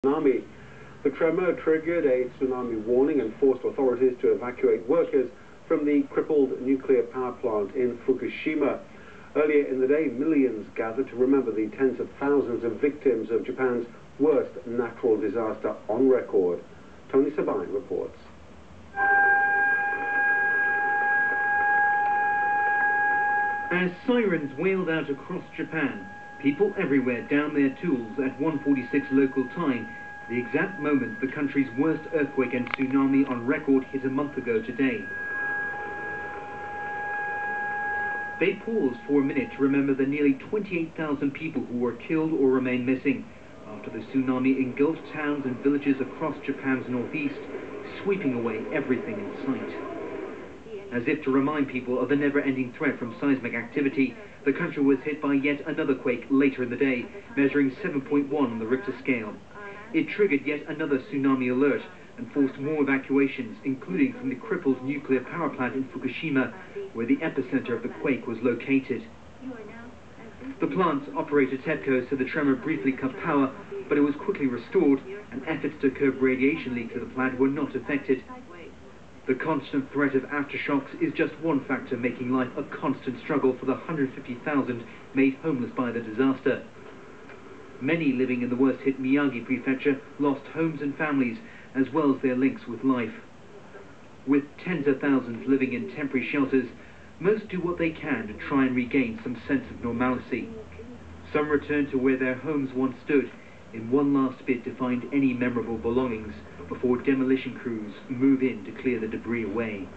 Tsunami. The tremor triggered a tsunami warning and forced authorities to evacuate workers from the crippled nuclear power plant in Fukushima. Earlier in the day, millions gathered to remember the tens of thousands of victims of Japan's worst natural disaster on record. Tony Sabine reports. As sirens wailed out across Japan, people everywhere downed their tools at 1:46 local time, the exact moment the country's worst earthquake and tsunami on record hit a month ago today. They paused for a minute to remember the nearly 28,000 people who were killed or remain missing after the tsunami engulfed towns and villages across Japan's northeast, sweeping away everything in sight. As if to remind people of the never-ending threat from seismic activity, the country was hit by yet another quake later in the day, measuring 7.1 on the Richter scale. It triggered yet another tsunami alert and forced more evacuations, including from the crippled nuclear power plant in Fukushima, where the epicenter of the quake was located. The plant's operator TEPCO said the tremor briefly cut power, but it was quickly restored, and efforts to curb radiation leaks to the plant were not affected. The constant threat of aftershocks is just one factor making life a constant struggle for the 150,000 made homeless by the disaster. Many living in the worst-hit Miyagi prefecture lost homes and families, as well as their links with life. With tens of thousands living in temporary shelters, most do what they can to try and regain some sense of normalcy. Some return to where their homes once stood, in one last bid to find any memorable belongings before demolition crews move in to clear the debris away.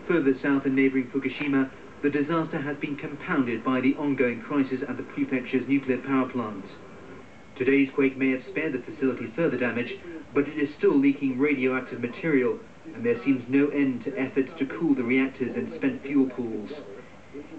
Further south in neighboring Fukushima, the disaster has been compounded by the ongoing crisis at the prefecture's nuclear power plants. Today's quake may have spared the facility further damage, but it is still leaking radioactive material, and there seems no end to efforts to cool the reactors and spent fuel pools.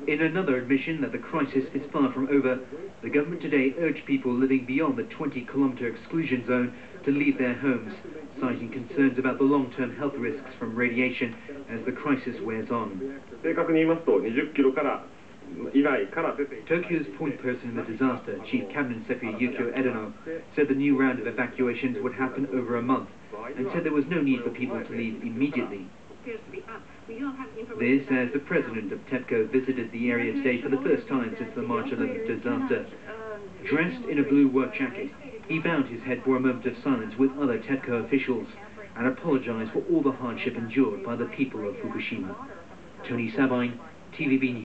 In another admission that the crisis is far from over, the government today urged people living beyond the 20-kilometer exclusion zone to leave their homes, citing concerns about the long-term health risks from radiation as the crisis wears on. Tokyo's point person in the disaster, Chief Cabinet Secretary Yukio Edano, said the new round of evacuations would happen over a month, and said there was no need for people to leave immediately. This as the president of TEPCO visited the area today for the first time since the March 11th disaster. Dressed in a blue work jacket, he bowed his head for a moment of silence with other TEPCO officials and apologized for all the hardship endured by the people of Fukushima. Tony Sabine, TVB News.